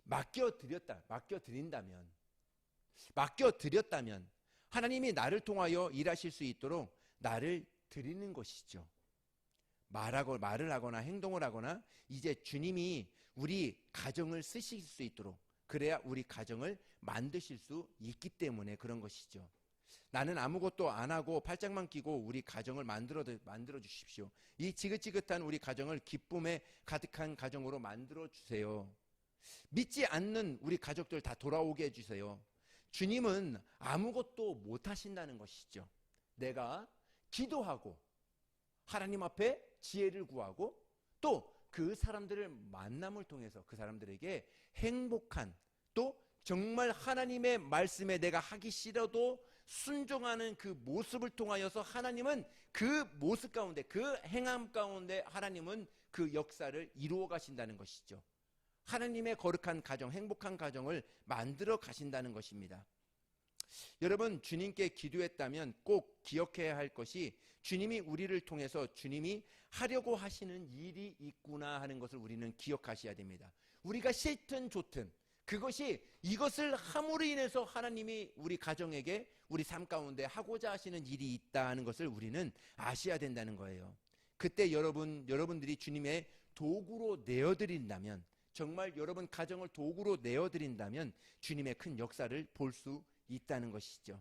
맡겨드렸다면 하나님이 나를 통하여 일하실 수 있도록 나를 드리는 것이죠. 말을 하거나 행동을 하거나 이제 주님이 우리 가정을 쓰실 수 있도록, 그래야 우리 가정을 만드실 수 있기 때문에 그런 것이죠. 나는 아무것도 안 하고 팔짱만 끼고 우리 가정을 만들어 주십시오. 이 지긋지긋한 우리 가정을 기쁨에 가득한 가정으로 만들어 주세요. 믿지 않는 우리 가족들 다 돌아오게 해주세요. 주님은 아무것도 못 하신다는 것이죠. 내가 기도하고 하나님 앞에 지혜를 구하고 또 그 사람들을 만남을 통해서 그 사람들에게 행복한, 또 정말 하나님의 말씀에 내가 하기 싫어도 순종하는 그 모습을 통하여서 하나님은 그 모습 가운데, 그 행함 가운데 하나님은 그 역사를 이루어 가신다는 것이죠. 하나님의 거룩한 가정, 행복한 가정을 만들어 가신다는 것입니다. 여러분, 주님께 기도했다면 꼭 기억해야 할 것이 주님이 우리를 통해서 주님이 하려고 하시는 일이 있구나 하는 것을 우리는 기억하셔야 됩니다. 우리가 싫든 좋든 이것을 함으로 인해서 하나님이 우리 가정에게, 우리 삶 가운데 하고자 하시는 일이 있다 하는 것을 우리는 아셔야 된다는 거예요. 그때 여러분들이 주님의 도구로 내어드린다면, 정말 여러분 가정을 도구로 내어드린다면 주님의 큰 역사를 볼 수 있다는 것이죠.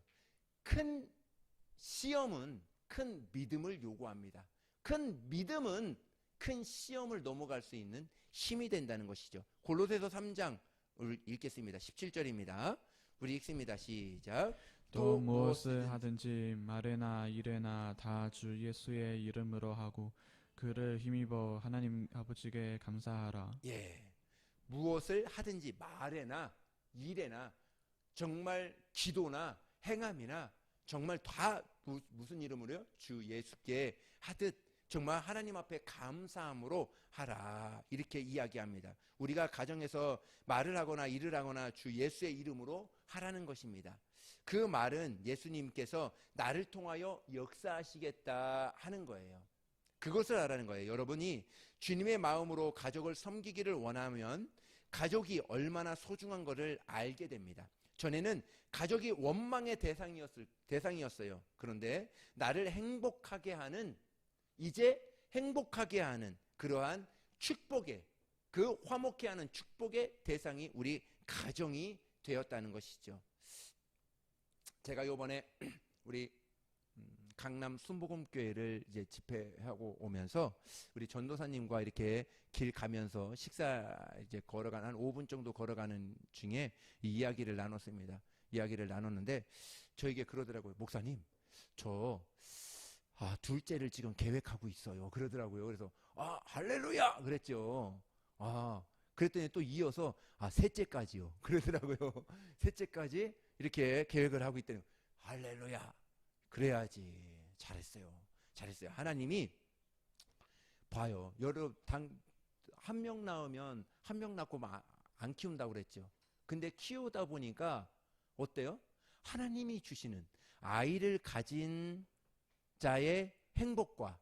큰 시험은 큰 믿음을 요구합니다. 큰 믿음은 큰 시험을 넘어갈 수 있는 힘이 된다는 것이죠. 골로새서 3장을 읽겠습니다. 17절입니다. 우리 읽습니다. 시작. 또 무엇을 하든지 말에나 일에나 다 주 예수의 이름으로 하고 그를 힘입어 하나님 아버지께 감사하라. 예, 무엇을 하든지 말에나 일에나 정말 기도나 행함이나 정말 다 무슨 이름으로요? 주 예수께 하듯 정말 하나님 앞에 감사함으로 하라, 이렇게 이야기합니다. 우리가 가정에서 말을 하거나 일을 하거나 주 예수의 이름으로 하라는 것입니다. 그 말은 예수님께서 나를 통하여 역사하시겠다 하는 거예요. 그것을 하라는 거예요. 여러분이 주님의 마음으로 가족을 섬기기를 원하면 가족이 얼마나 소중한 것을 알게 됩니다. 전에는 가족이 원망의 대상이었어요. 그런데 나를 행복하게 하는, 이제 행복하게 하는 그러한 축복의, 그 화목해 하는 축복의 대상이 우리 가정이 되었다는 것이죠. 제가 요번에 우리 강남 순복음교회를 이제 집회하고 오면서 우리 전도사님과 이렇게 길 가면서 식사 이제 걸어가는 한 5분 정도 걸어가는 중에 이 이야기를 나눴습니다. 이야기를 나눴는데 저에게 그러더라고요. 목사님, 저 둘째를 지금 계획하고 있어요. 그러더라고요. 그래서 할렐루야 그랬죠. 그랬더니 또 이어서 셋째까지요. 그러더라고요. 셋째까지 이렇게 계획을 하고 있다니, 할렐루야. 그래야지. 잘했어요. 하나님이 봐요. 한 명 낳으면 한 명 낳고 안 키운다고 그랬죠. 근데 키우다 보니까 어때요? 하나님이 주시는 아이를 가진 자의 행복과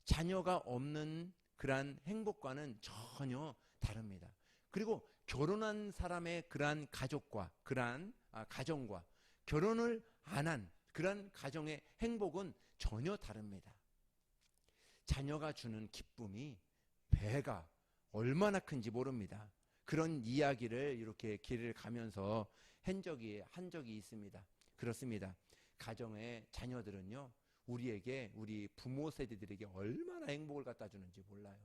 자녀가 없는 그러한 행복과는 전혀 다릅니다. 그리고 결혼한 사람의 그러한 가족과 그러한 가정과 결혼을 안 한 그러한 가정의 행복은 전혀 다릅니다. 자녀가 주는 기쁨이 배가 얼마나 큰지 모릅니다. 그런 이야기를 이렇게 길을 가면서 한 적이 있습니다. 그렇습니다. 가정의 자녀들은요, 우리 부모 세대들에게 얼마나 행복을 갖다 주는지 몰라요.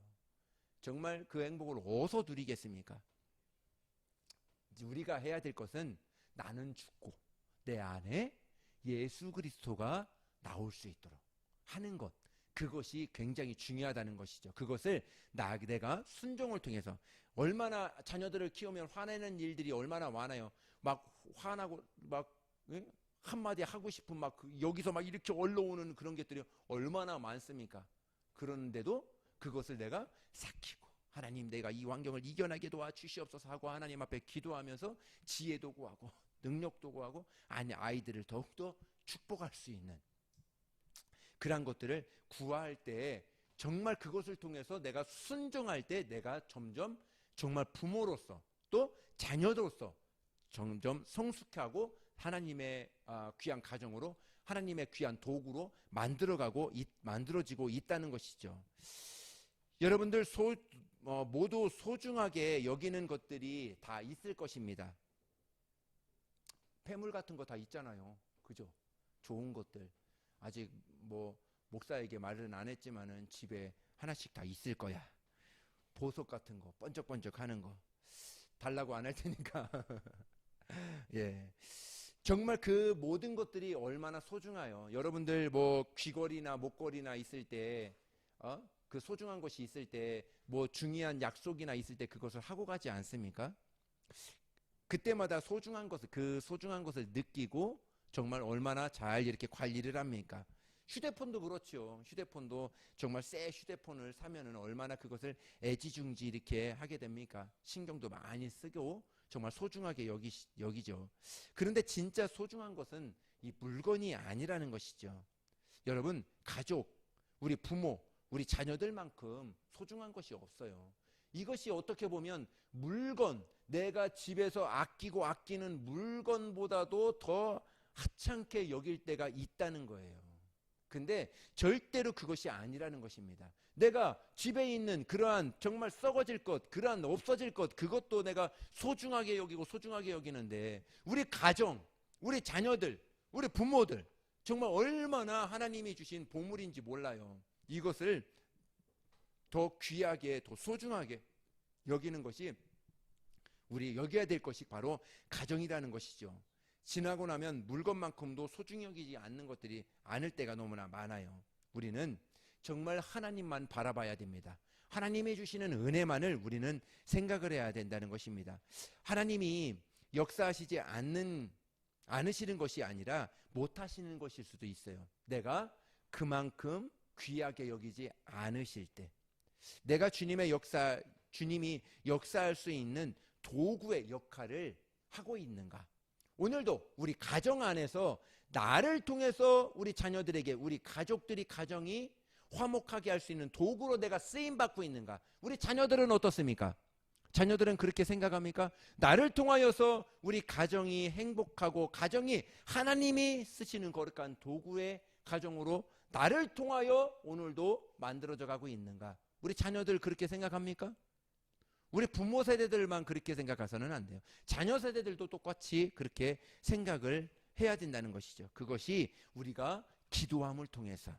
정말 그 행복을 어디서 누리겠습니까? 우리가 해야 될 것은 나는 죽고 내 안에 예수 그리스도가 나올 수 있도록 하는 것, 그것이 굉장히 중요하다는 것이죠. 그것을 내가 순종을 통해서, 얼마나 자녀들을 키우면 화내는 일들이 얼마나 많아요. 막 화나고 막 한마디 하고 싶은 여기서 막 이렇게 올라오는 그런 것들이 얼마나 많습니까? 그런데도 그것을 내가 삭히고, 하나님 내가 이 환경을 이겨나게 도와주시옵소서 하고 하나님 앞에 기도하면서 지혜도 구하고 능력도 구하고 아이들을 더욱더 축복할 수 있는 그런 것들을 구할 때, 정말 그것을 통해서 내가 순종할 때 내가 점점 정말 부모로서 또 자녀로서 점점 성숙하고 하나님의 귀한 가정으로, 하나님의 귀한 도구로 만들어지고 있다는 것이죠. 여러분들 모두 소중하게 여기는 것들이 다 있을 것입니다. 폐물 같은 거 다 있잖아요. 그죠? 좋은 것들. 아직 목사에게 말은 안 했지만은 집에 하나씩 다 있을 거야. 보석 같은 거, 번쩍번쩍 하는 거. 달라고 안 할 테니까. 예. 정말 그 모든 것들이 얼마나 소중해요. 여러분들 귀걸이나 목걸이나 있을 때, 그 소중한 것이 있을 때, 중요한 약속이나 있을 때 그것을 하고 가지 않습니까? 그때마다 그 소중한 것을 느끼고 정말 얼마나 잘 이렇게 관리를 합니까? 휴대폰도 그렇죠. 휴대폰도 정말 새 휴대폰을 사면은 얼마나 그것을 애지중지 이렇게 하게 됩니까? 신경도 많이 쓰고 정말 소중하게 여기죠. 그런데 진짜 소중한 것은 이 물건이 아니라는 것이죠. 여러분, 가족, 우리 부모, 우리 자녀들만큼 소중한 것이 없어요. 이것이 어떻게 보면 내가 집에서 아끼는 물건보다도 더 하찮게 여길 때가 있다는 거예요. 근데 절대로 그것이 아니라는 것입니다. 내가 집에 있는 그러한 정말 썩어질 것, 그러한 없어질 것, 그것도 내가 소중하게 여기는데 우리 가정, 우리 자녀들, 우리 부모들 정말 얼마나 하나님이 주신 보물인지 몰라요. 이것을 더 귀하게, 더 소중하게 여기는 것이, 우리 여겨야 될 것이 바로 가정이라는 것이죠. 지나고 나면 물건만큼도 소중히 여기지 않을 때가 너무나 많아요. 우리는 정말 하나님만 바라봐야 됩니다. 하나님이 주시는 은혜만을 우리는 생각을 해야 된다는 것입니다. 하나님이 역사하시지 않으시는 것이 아니라 못하시는 것일 수도 있어요. 내가 그만큼 귀하게 여기지 않으실 때, 내가 주님이 역사할 수 있는 도구의 역할을 하고 있는가? 오늘도 우리 가정 안에서 나를 통해서 우리 자녀들에게, 우리 가정이 화목하게 할 수 있는 도구로 내가 쓰임받고 있는가? 우리 자녀들은 어떻습니까? 자녀들은 그렇게 생각합니까? 나를 통하여서 우리 가정이 행복하고 가정이 하나님이 쓰시는 거룩한 도구의 가정으로 나를 통하여 오늘도 만들어져 가고 있는가? 우리 자녀들 그렇게 생각합니까? 우리 부모 세대들만 그렇게 생각해서는 안 돼요. 자녀 세대들도 똑같이 그렇게 생각을 해야 된다는 것이죠. 그것이 우리가 기도함을 통해서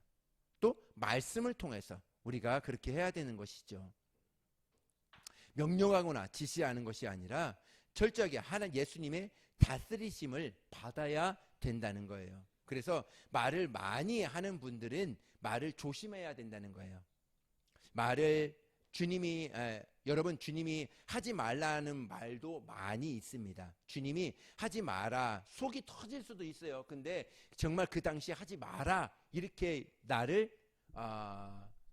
또 말씀을 통해서 우리가 그렇게 해야 되는 것이죠. 명령하거나 지시하는 것이 아니라 철저하게 예수님의 다스리심을 받아야 된다는 거예요. 그래서 말을 많이 하는 분들은 말을 조심해야 된다는 거예요. 여러분, 주님이 하지 말라는 말도 많이 있습니다. 주님이 하지 마라, 속이 터질 수도 있어요. 근데 정말 그 당시 하지 마라 이렇게 나를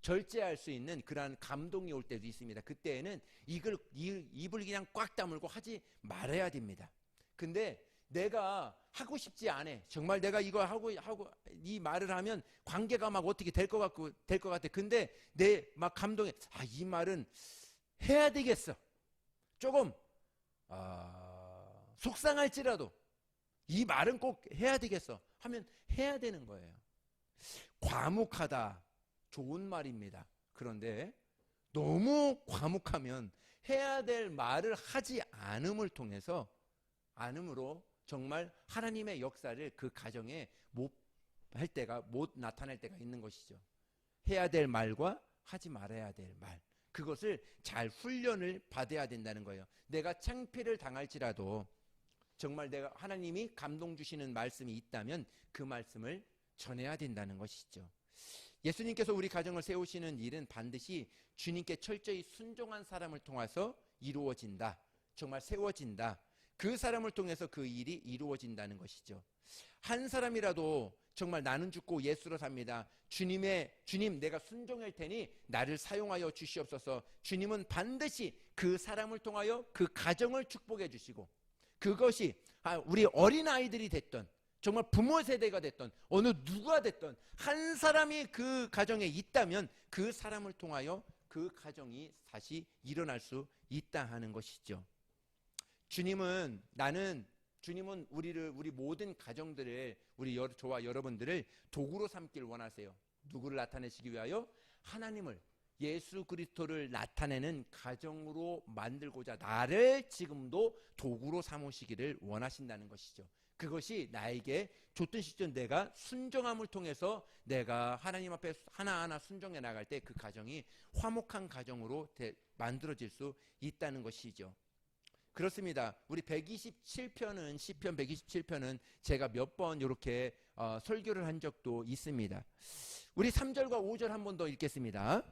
절제할 수 있는 그러한 감동이 올 때도 있습니다. 그때에는 입을 그냥 꽉 다물고 하지 말아야 됩니다. 근데 내가 하고 싶지 않아. 정말 내가 이거 하고 이 말을 하면 관계가 막 어떻게 될 것 같아. 근데 내 막 감동에 이 말은 해야 되겠어. 조금 속상할지라도 이 말은 꼭 해야 되겠어 하면 해야 되는 거예요. 과묵하다, 좋은 말입니다. 그런데 너무 과묵하면 해야 될 말을 하지 않음으로 정말 하나님의 역사를 그 가정에 못 나타낼 때가 있는 것이죠. 해야 될 말과 하지 말아야 될 말, 그것을 잘 훈련을 받아야 된다는 거예요. 내가 창피를 당할지라도 정말 내가 하나님이 감동 주시는 말씀이 있다면 그 말씀을 전해야 된다는 것이죠. 예수님께서 우리 가정을 세우시는 일은 반드시 주님께 철저히 순종한 사람을 통해서 이루어진다. 정말 세워진다. 그 사람을 통해서 그 일이 이루어진다는 것이죠. 한 사람이라도 정말 나는 죽고 예수로 삽니다. 주님, 내가 순종할 테니 나를 사용하여 주시옵소서. 주님은 반드시 그 사람을 통하여 그 가정을 축복해 주시고, 그것이 우리 어린아이들이 됐던, 정말 부모 세대가 됐던, 어느 누가 됐던 한 사람이 그 가정에 있다면 그 사람을 통하여 그 가정이 다시 일어날 수 있다 하는 것이죠. 주님은 우리 모든 가정들을, 저와 여러분들을 도구로 삼길 원하세요. 누구를 나타내시기 위하여? 하나님을, 예수 그리스도를 나타내는 가정으로 만들고자 나를 지금도 도구로 삼으시기를 원하신다는 것이죠. 그것이 나에게 좋든 싫든 내가 순종함을 통해서 내가 하나님 앞에 하나하나 순종해 나갈 때 그 가정이 화목한 가정으로 만들어질 수 있다는 것이죠. 그렇습니다. 우리 127편은 시편 127편은 제가 몇 번 이렇게 설교를 한 적도 있습니다. 우리 3절과 5절 한 번 더 읽겠습니다.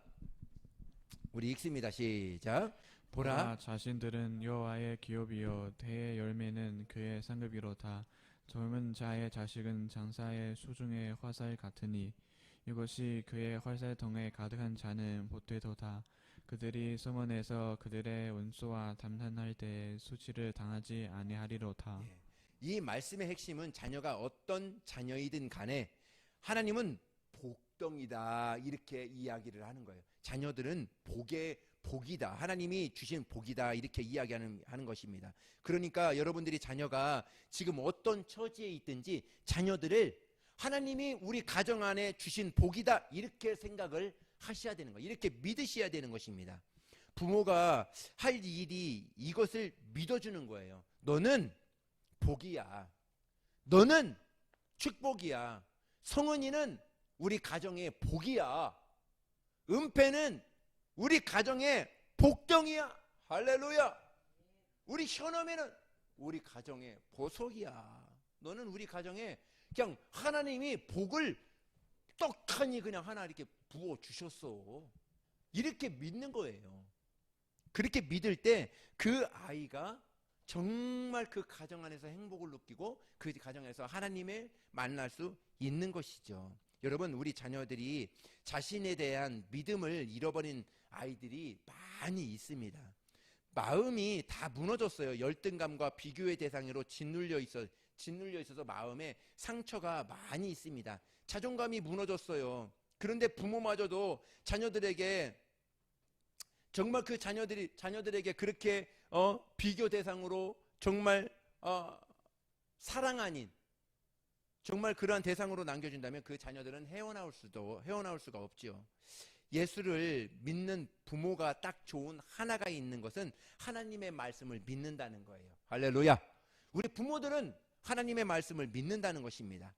우리 읽습니다. 시작. 보라, 자신들은 여호와의 기업이요 대의 열매는 그의 상급이로다. 젊은 자의 자식은 장사의 수중의 화살 같으니 이것이 그의 활살통에 가득한 자는 보태도다. 그들이 성원에서 그들의 원수와 담탄할 때 수치를 당하지 아니하리로다. 이 말씀의 핵심은 자녀가 어떤 자녀이든 간에 하나님은 복덩이다, 이렇게 이야기를 하는 거예요. 자녀들은 복이다, 하나님이 주신 복이다, 이렇게 이야기하는 것입니다. 그러니까 여러분들이 자녀가 지금 어떤 처지에 있든지 자녀들을 하나님이 우리 가정 안에 주신 복이다, 이렇게 생각을 하셔야 되는 거예요. 이렇게 믿으셔야 되는 것입니다. 부모가 할 일이 이것을 믿어주는 거예요. 너는 복이야. 너는 축복이야. 성은이는 우리 가정의 복이야. 은패는 우리 가정의 복덩이야. 할렐루야. 우리 현엄이는 우리 가정의 보석이야. 너는 우리 가정에 그냥 하나님이 복을 떡하니 그냥 하나 이렇게 부어 주셨어. 이렇게 믿는 거예요. 그렇게 믿을 때 그 아이가 정말 그 가정 안에서 행복을 느끼고 그 가정에서 하나님을 만날 수 있는 것이죠. 여러분, 우리 자녀들이 자신에 대한 믿음을 잃어버린 아이들이 많이 있습니다. 마음이 다 무너졌어요. 열등감과 비교의 대상으로 짓눌려 있어서 마음에 상처가 많이 있습니다. 자존감이 무너졌어요. 그런데 부모마저도 자녀들에게 정말 그 자녀들에게 그렇게 비교 대상으로 정말 사랑 아닌 정말 그러한 대상으로 남겨준다면 그 자녀들은 헤어나올 수가 없지요. 예수를 믿는 부모가 딱 좋은 하나가 있는 것은 하나님의 말씀을 믿는다는 거예요. 할렐루야. 우리 부모들은 하나님의 말씀을 믿는다는 것입니다.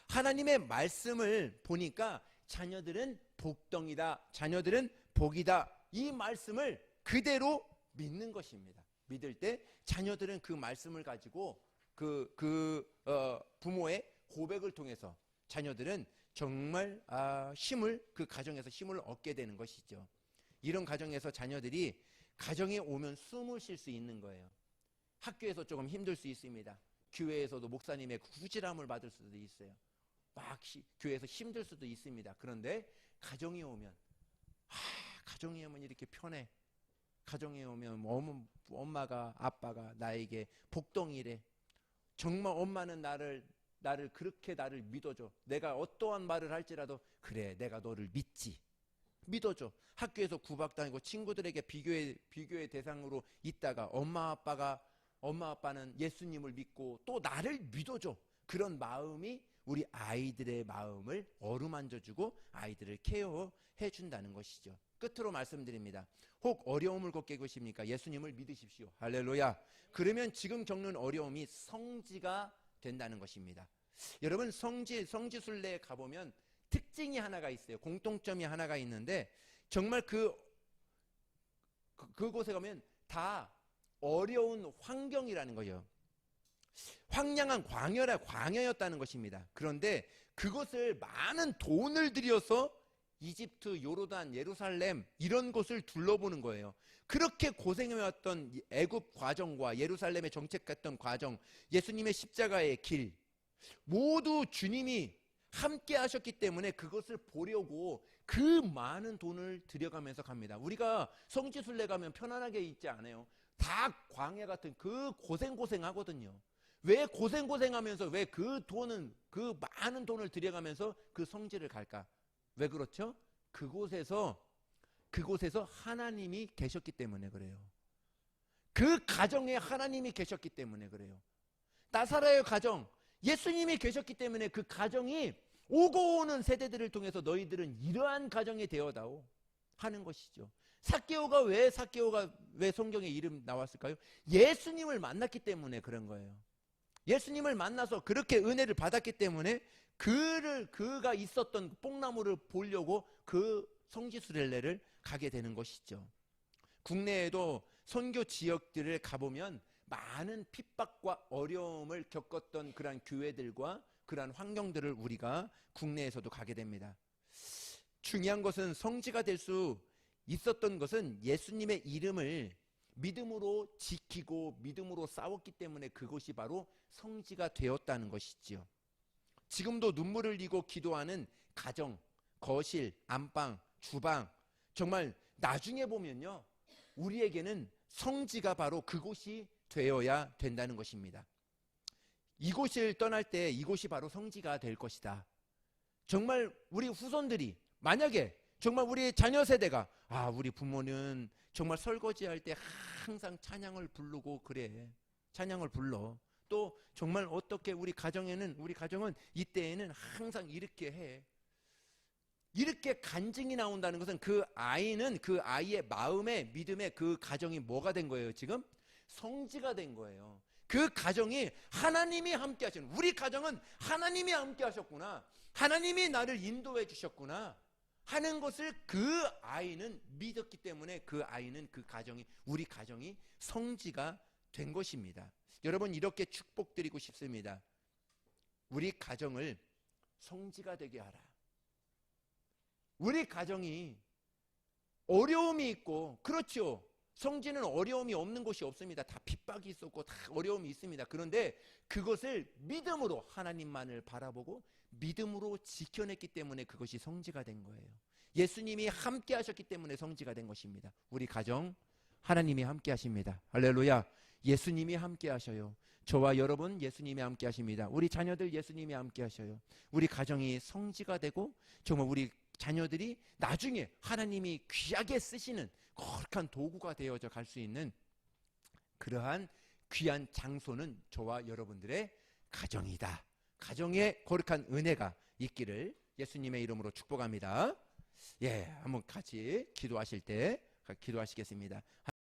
하나님의 말씀을 보니까 자녀들은 복덩이다, 자녀들은 복이다, 이 말씀을 그대로 믿는 것입니다. 믿을 때 자녀들은 그 말씀을 가지고 부모의 고백을 통해서 자녀들은 정말 그 가정에서 힘을 얻게 되는 것이죠. 이런 가정에서 자녀들이 가정에 오면 숨을 쉴 수 있는 거예요. 학교에서 조금 힘들 수 있습니다. 교회에서도 목사님의 후질함을 받을 수도 있어요. 막 교회에서 힘들 수도 있습니다. 그런데 가정에 오면 이렇게 편해. 가정에 오면 엄마가 아빠가 나에게 복덩이래. 정말 엄마는 나를 그렇게 나를 믿어줘. 내가 어떠한 말을 할지라도 그래, 내가 너를 믿어줘. 학교에서 구박당하고 친구들에게 비교의 대상으로 있다가 엄마 아빠는 예수님을 믿고 또 나를 믿어줘. 그런 마음이 우리 아이들의 마음을 어루만져주고 아이들을 케어해 준다는 것이죠. 끝으로 말씀드립니다. 혹 어려움을 겪게 계십니까? 예수님을 믿으십시오. 할렐루야. 그러면 지금 겪는 어려움이 성지가 된다는 것입니다. 여러분, 성지순례에 가보면 특징이 하나가 있어요. 공통점이 하나가 있는데 정말 그곳에 가면 다 어려운 환경이라는 거죠. 황량한 광야였다는 것입니다. 그런데 그것을 많은 돈을 들여서 이집트, 요르단, 예루살렘 이런 곳을 둘러보는 거예요. 그렇게 고생해왔던 애굽 과정과 예루살렘에 정착했던 과정, 예수님의 십자가의 길, 모두 주님이 함께 하셨기 때문에 그것을 보려고 그 많은 돈을 들여가면서 갑니다. 우리가 성지순례 가면 편안하게 있지 않아요. 다 광야 같은 그 고생하거든요. 왜 고생하면서 왜 그 많은 돈을 들여가면서 그 성지를 갈까? 왜 그렇죠? 그곳에서 하나님이 계셨기 때문에 그래요. 그 가정에 하나님이 계셨기 때문에 그래요. 나사로의 가정, 예수님이 계셨기 때문에 그 가정이 오고 오는 세대들을 통해서 너희들은 이러한 가정이 되어다오 하는 것이죠. 삭개오가 왜 성경에 이름 나왔을까요? 예수님을 만났기 때문에 그런 거예요. 예수님을 만나서 그렇게 은혜를 받았기 때문에 그가 있었던 뽕나무를 보려고 그 성지순례를 가게 되는 것이죠. 국내에도 선교 지역들을 가보면 많은 핍박과 어려움을 겪었던 그러한 교회들과 그러한 환경들을 우리가 국내에서도 가게 됩니다. 중요한 것은 성지가 될 수 있었던 것은 예수님의 이름을 믿음으로 지키고 믿음으로 싸웠기 때문에 그것이 바로 성지가 되었다는 것이지요. 지금도 눈물을 흘리고 기도하는 가정, 거실, 안방, 주방, 정말 나중에 보면요, 우리에게는 성지가 바로 그곳이 되어야 된다는 것입니다. 이곳을 떠날 때 이곳이 바로 성지가 될 것이다. 정말 우리 후손들이 만약에 정말 우리 자녀 세대가 우리 부모는 정말 설거지할 때 항상 찬양을 부르고 그래. 찬양을 불러. 또 정말 어떻게 우리 가정은 이때에는 항상 이렇게 해. 이렇게 간증이 나온다는 것은 그 아이의 마음에 믿음에 그 가정이 뭐가 된 거예요? 지금 성지가 된 거예요. 그 가정이 하나님이 함께 하시는, 우리 가정은 하나님이 함께 하셨구나, 하나님이 나를 인도해 주셨구나 하는 것을 그 아이는 믿었기 때문에 그 가정이, 우리 가정이 성지가 된 것입니다. 여러분, 이렇게 축복드리고 싶습니다. 우리 가정을 성지가 되게 하라. 우리 가정이 어려움이 있고, 그렇죠, 성지는 어려움이 없는 곳이 없습니다. 다 핍박이 있었고 다 어려움이 있습니다. 그런데 그것을 믿음으로 하나님만을 바라보고 믿음으로 지켜냈기 때문에 그것이 성지가 된 거예요. 예수님이 함께 하셨기 때문에 성지가 된 것입니다. 우리 가정 하나님이 함께 하십니다. 할렐루야. 예수님이 함께 하셔요. 저와 여러분 예수님이 함께 하십니다. 우리 자녀들 예수님이 함께 하셔요. 우리 가정이 성지가 되고 정말 우리 자녀들이 나중에 하나님이 귀하게 쓰시는 거룩한 도구가 되어져 갈 수 있는 그러한 귀한 장소는 저와 여러분들의 가정이다. 가정에 거룩한 은혜가 있기를 예수님의 이름으로 축복합니다. 한번 같이 기도하실 때 기도하시겠습니다.